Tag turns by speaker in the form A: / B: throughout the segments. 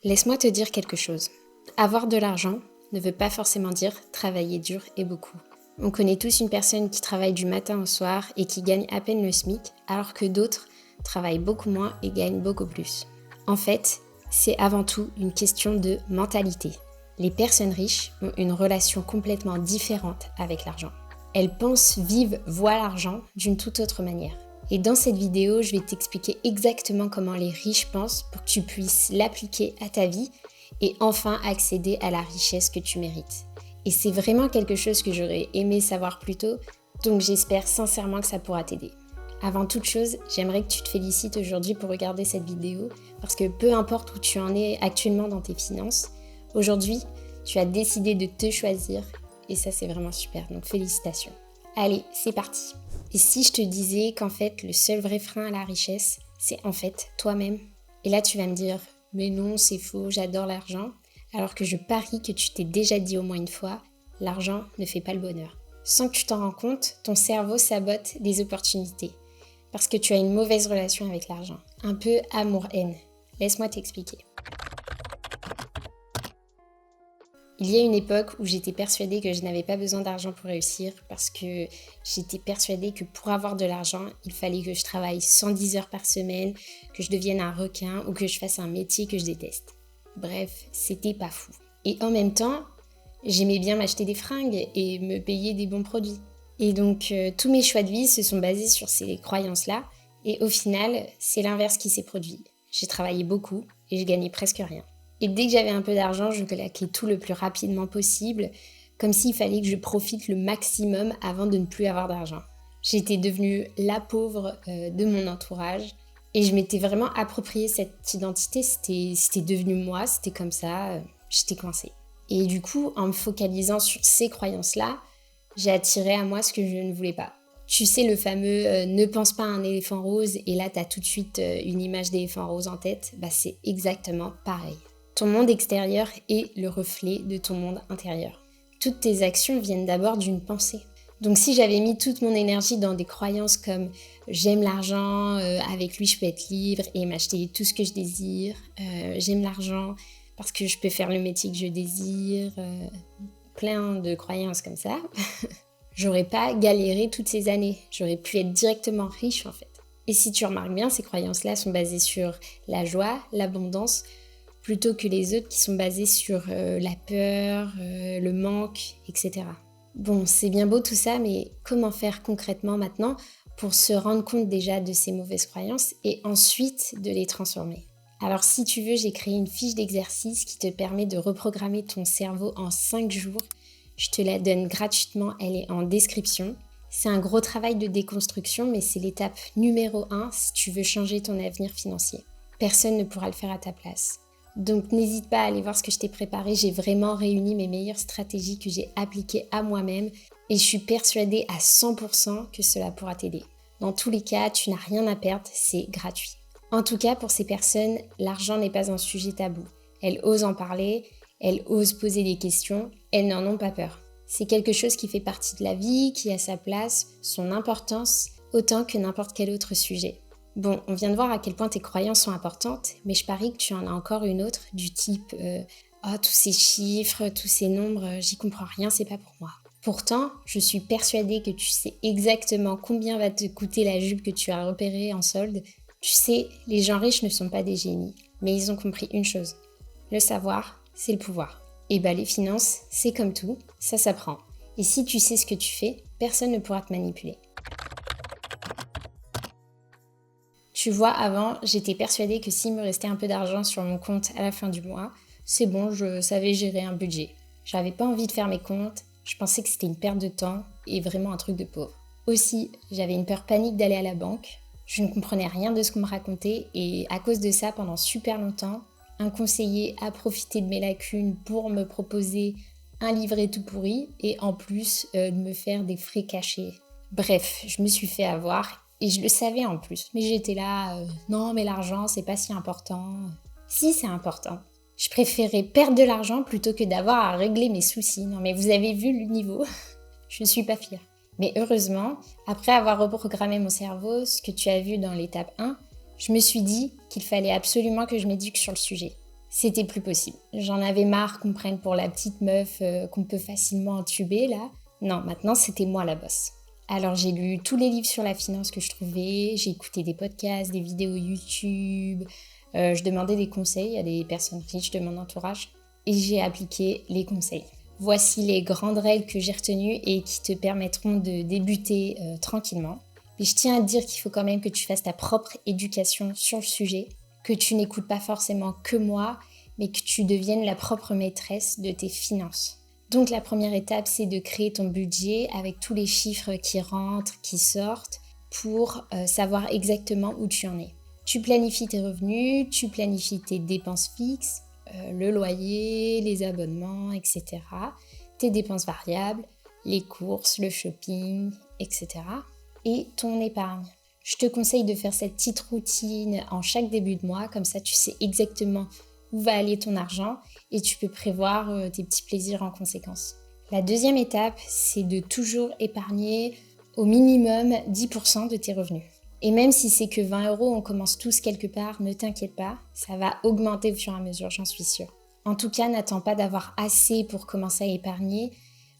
A: Laisse-moi te dire quelque chose. Avoir de l'argent ne veut pas forcément dire travailler dur et beaucoup. On connaît tous une personne qui travaille du matin au soir et qui gagne à peine le SMIC, alors que d'autres travaillent beaucoup moins et gagnent beaucoup plus. En fait, c'est avant tout une question de mentalité. Les personnes riches ont une relation complètement différente avec l'argent. Elles pensent, vivent, voient l'argent d'une toute autre manière. Et dans cette vidéo, je vais t'expliquer exactement comment les riches pensent pour que tu puisses l'appliquer à ta vie et enfin accéder à la richesse que tu mérites. Et c'est vraiment quelque chose que j'aurais aimé savoir plus tôt, donc j'espère sincèrement que ça pourra t'aider. Avant toute chose, j'aimerais que tu te félicites aujourd'hui pour regarder cette vidéo, parce que peu importe où tu en es actuellement dans tes finances, aujourd'hui, tu as décidé de te choisir et ça c'est vraiment super, donc félicitations. Allez, c'est parti. Et si je te disais qu'en fait, le seul vrai frein à la richesse, c'est en fait toi-même? Et là, tu vas me dire, mais non, c'est faux, j'adore l'argent. Alors que je parie que tu t'es déjà dit au moins une fois, l'argent ne fait pas le bonheur. Sans que tu t'en rends compte, ton cerveau sabote les opportunités. Parce que tu as une mauvaise relation avec l'argent. Un peu amour-haine. Laisse-moi t'expliquer. Il y a une époque où j'étais persuadée que je n'avais pas besoin d'argent pour réussir parce que j'étais persuadée que pour avoir de l'argent, il fallait que je travaille 110 heures par semaine, que je devienne un requin ou que je fasse un métier que je déteste. Bref, c'était pas fou. Et en même temps, j'aimais bien m'acheter des fringues et me payer des bons produits. Et donc, tous mes choix de vie se sont basés sur ces croyances-là. Et au final, c'est l'inverse qui s'est produit. J'ai travaillé beaucoup et je gagnais presque rien. Et dès que j'avais un peu d'argent, je claquais tout le plus rapidement possible, comme s'il fallait que je profite le maximum avant de ne plus avoir d'argent. J'étais devenue la pauvre de mon entourage et je m'étais vraiment approprié cette identité. C'était devenu moi, c'était comme ça, j'étais coincée. Et du coup, en me focalisant sur ces croyances-là, j'ai attiré à moi ce que je ne voulais pas. Tu sais, le fameux ne pense pas à un éléphant rose et là, tu as tout de suite une image d'éléphant rose en tête. Bah, c'est exactement pareil. Ton monde extérieur est le reflet de ton monde intérieur. Toutes tes actions viennent d'abord d'une pensée. Donc si j'avais mis toute mon énergie dans des croyances comme j'aime l'argent, avec lui je peux être libre et m'acheter tout ce que je désire, j'aime l'argent parce que je peux faire le métier que je désire, plein de croyances comme ça, j'aurais pas galéré toutes ces années, j'aurais pu être directement riche en fait. Et si tu remarques bien, ces croyances-là sont basées sur la joie, l'abondance, plutôt que les autres qui sont basés sur la peur, le manque, etc. Bon, c'est bien beau tout ça, mais comment faire concrètement maintenant pour se rendre compte déjà de ces mauvaises croyances et ensuite de les transformer? Alors si tu veux, j'ai créé une fiche d'exercice qui te permet de reprogrammer ton cerveau en 5 jours. Je te la donne gratuitement, elle est en description. C'est un gros travail de déconstruction, mais c'est l'étape numéro 1 si tu veux changer ton avenir financier. Personne ne pourra le faire à ta place. Donc n'hésite pas à aller voir ce que je t'ai préparé, j'ai vraiment réuni mes meilleures stratégies que j'ai appliquées à moi-même et je suis persuadée à 100% que cela pourra t'aider. Dans tous les cas, tu n'as rien à perdre, c'est gratuit. En tout cas, pour ces personnes, l'argent n'est pas un sujet tabou. Elles osent en parler, elles osent poser des questions, elles n'en ont pas peur. C'est quelque chose qui fait partie de la vie, qui a sa place, son importance, autant que n'importe quel autre sujet. Bon, on vient de voir à quel point tes croyances sont importantes, mais je parie que tu en as encore une autre du type tous ces chiffres, tous ces nombres, j'y comprends rien, c'est pas pour moi. Pourtant, je suis persuadée que tu sais exactement combien va te coûter la jupe que tu as repérée en solde. Tu sais, les gens riches ne sont pas des génies, mais ils ont compris une chose. Le savoir, c'est le pouvoir. Et bah les finances, c'est comme tout, ça s'apprend. Et si tu sais ce que tu fais, personne ne pourra te manipuler. Tu vois, avant, j'étais persuadée que s'il me restait un peu d'argent sur mon compte à la fin du mois, c'est bon, je savais gérer un budget. J'avais pas envie de faire mes comptes, je pensais que c'était une perte de temps et vraiment un truc de pauvre. Aussi, j'avais une peur panique d'aller à la banque, je ne comprenais rien de ce qu'on me racontait et à cause de ça, pendant super longtemps, un conseiller a profité de mes lacunes pour me proposer un livret tout pourri et en plus de me faire des frais cachés. Bref, je me suis fait avoir. Et je le savais en plus, mais j'étais là, non mais l'argent c'est pas si important. Si, c'est important. Je préférais perdre de l'argent plutôt que d'avoir à régler mes soucis. Non mais vous avez vu le niveau, je ne suis pas fière. Mais heureusement, après avoir reprogrammé mon cerveau, ce que tu as vu dans l'étape 1, je me suis dit qu'il fallait absolument que je m'éduque sur le sujet. C'était plus possible. J'en avais marre qu'on me prenne pour la petite meuf qu'on peut facilement entuber là. Non, maintenant c'était moi la boss. Alors j'ai lu tous les livres sur la finance que je trouvais, j'ai écouté des podcasts, des vidéos YouTube, je demandais des conseils à des personnes riches de mon entourage et j'ai appliqué les conseils. Voici les grandes règles que j'ai retenues et qui te permettront de débuter tranquillement. Mais je tiens à te dire qu'il faut quand même que tu fasses ta propre éducation sur le sujet, que tu n'écoutes pas forcément que moi, mais que tu deviennes la propre maîtresse de tes finances. Donc la première étape, c'est de créer ton budget avec tous les chiffres qui rentrent, qui sortent, pour savoir exactement où tu en es. Tu planifies tes revenus, tu planifies tes dépenses fixes, le loyer, les abonnements, etc. Tes dépenses variables, les courses, le shopping, etc. Et ton épargne. Je te conseille de faire cette petite routine en chaque début de mois, comme ça tu sais exactement où va aller ton argent et tu peux prévoir tes petits plaisirs en conséquence. La deuxième étape, c'est de toujours épargner au minimum 10% de tes revenus. Et même si c'est que 20 €, on commence tous quelque part, ne t'inquiète pas, ça va augmenter au fur et à mesure, j'en suis sûre. En tout cas, n'attends pas d'avoir assez pour commencer à épargner,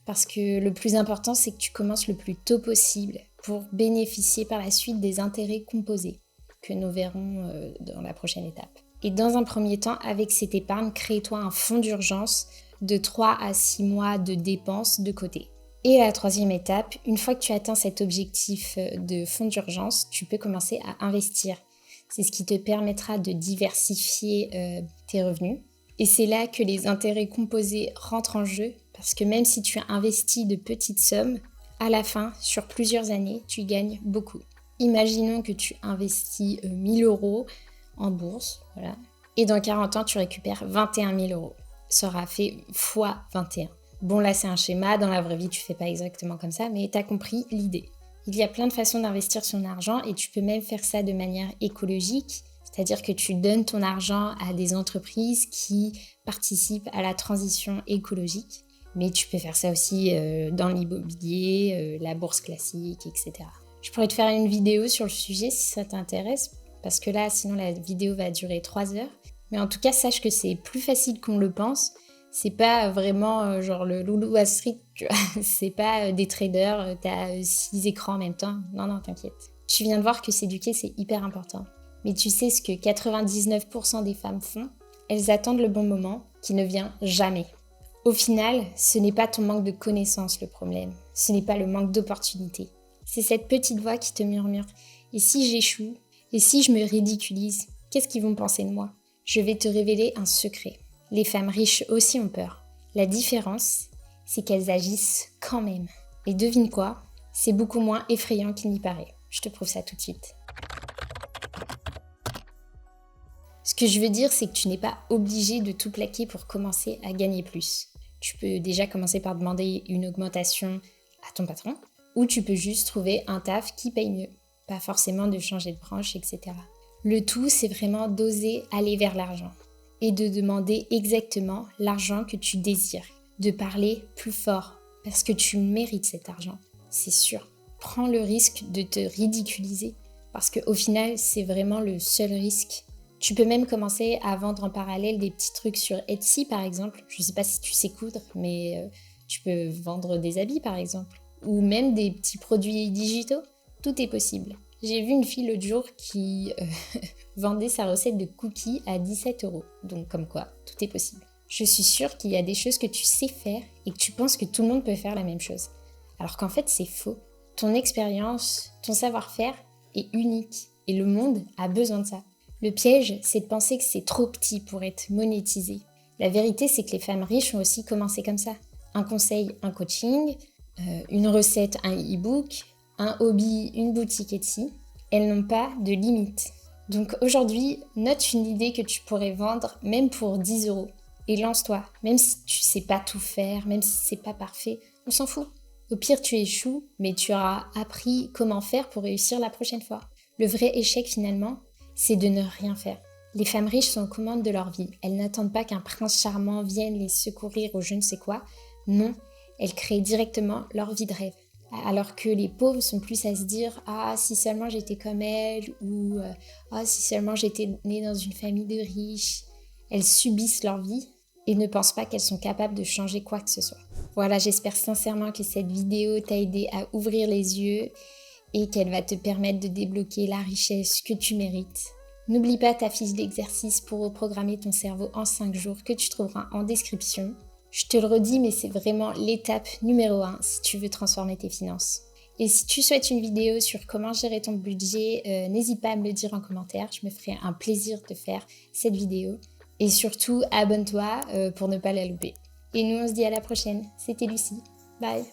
A: parce que le plus important, c'est que tu commences le plus tôt possible pour bénéficier par la suite des intérêts composés, que nous verrons dans la prochaine étape. Et dans un premier temps, avec cette épargne, crée-toi un fonds d'urgence de 3 à 6 mois de dépenses de côté. Et la troisième étape, une fois que tu atteins cet objectif de fonds d'urgence, tu peux commencer à investir. C'est ce qui te permettra de diversifier tes revenus. Et c'est là que les intérêts composés rentrent en jeu, parce que même si tu as investi de petites sommes, à la fin, sur plusieurs années, tu gagnes beaucoup. Imaginons que tu investis 1 000 € en bourse, voilà, et dans 40 ans, tu récupères 21 000 €. Ça aura fait x 21. Bon, là, c'est un schéma, dans la vraie vie, tu fais pas exactement comme ça, mais tu as compris l'idée. Il y a plein de façons d'investir son argent et tu peux même faire ça de manière écologique, c'est-à-dire que tu donnes ton argent à des entreprises qui participent à la transition écologique. Mais tu peux faire ça aussi dans l'immobilier, la bourse classique, etc. Je pourrais te faire une vidéo sur le sujet si ça t'intéresse, parce que là, sinon la vidéo va durer 3 heures. Mais en tout cas, sache que c'est plus facile qu'on le pense. C'est pas vraiment genre le loulou Wall Street, tu vois. C'est pas des traders, t'as 6 écrans en même temps. Non, non, t'inquiète. Tu viens de voir que s'éduquer, c'est hyper important. Mais tu sais ce que 99% des femmes font? Elles attendent le bon moment qui ne vient jamais. Au final, ce n'est pas ton manque de connaissances le problème. Ce n'est pas le manque d'opportunités. C'est cette petite voix qui te murmure. Et si j'échoue? Et si je me ridiculise? Qu'est-ce qu'ils vont penser de moi? Je vais te révéler un secret. Les femmes riches aussi ont peur. La différence, c'est qu'elles agissent quand même. Et devine quoi? C'est beaucoup moins effrayant qu'il n'y paraît. Je te prouve ça tout de suite. Ce que je veux dire, c'est que tu n'es pas obligé de tout plaquer pour commencer à gagner plus. Tu peux déjà commencer par demander une augmentation à ton patron, ou tu peux juste trouver un taf qui paye mieux. Pas forcément de changer de branche, etc. Le tout, c'est vraiment d'oser aller vers l'argent et de demander exactement l'argent que tu désires. De parler plus fort, parce que tu mérites cet argent, c'est sûr. Prends le risque de te ridiculiser, parce qu'au final, c'est vraiment le seul risque. Tu peux même commencer à vendre en parallèle des petits trucs sur Etsy, par exemple. Je ne sais pas si tu sais coudre, mais tu peux vendre des habits, par exemple. Ou même des petits produits digitaux. Tout est possible. J'ai vu une fille l'autre jour qui vendait sa recette de cookies à 17 €. Donc comme quoi, tout est possible. Je suis sûre qu'il y a des choses que tu sais faire et que tu penses que tout le monde peut faire la même chose. Alors qu'en fait, c'est faux. Ton expérience, ton savoir-faire est unique et le monde a besoin de ça. Le piège, c'est de penser que c'est trop petit pour être monétisé. La vérité, c'est que les femmes riches ont aussi commencé comme ça. Un conseil, un coaching, une recette, un e-book, un hobby, une boutique Etsy. Elles n'ont pas de limite. Donc aujourd'hui, note une idée que tu pourrais vendre même pour 10 € et lance-toi. Même si tu sais pas tout faire, même si c'est pas parfait, on s'en fout. Au pire, tu échoues, mais tu auras appris comment faire pour réussir la prochaine fois. Le vrai échec finalement, c'est de ne rien faire. Les femmes riches sont aux commandes de leur vie. Elles n'attendent pas qu'un prince charmant vienne les secourir ou je ne sais quoi. Non, elles créent directement leur vie de rêve. Alors que les pauvres sont plus à se dire « Ah, si seulement j'étais comme elle » ou « Ah, si seulement j'étais née dans une famille de riches ». elles subissent leur vie et ne pensent pas qu'elles sont capables de changer quoi que ce soit. Voilà, j'espère sincèrement que cette vidéo t'a aidé à ouvrir les yeux et qu'elle va te permettre de débloquer la richesse que tu mérites. N'oublie pas ta fiche d'exercice pour reprogrammer ton cerveau en 5 jours que tu trouveras en description. Je te le redis, mais c'est vraiment l'étape numéro 1 si tu veux transformer tes finances. Et si tu souhaites une vidéo sur comment gérer ton budget, n'hésite pas à me le dire en commentaire. Je me ferai un plaisir de faire cette vidéo. Et surtout, abonne-toi pour ne pas la louper. Et nous, on se dit à la prochaine. C'était Lucie. Bye.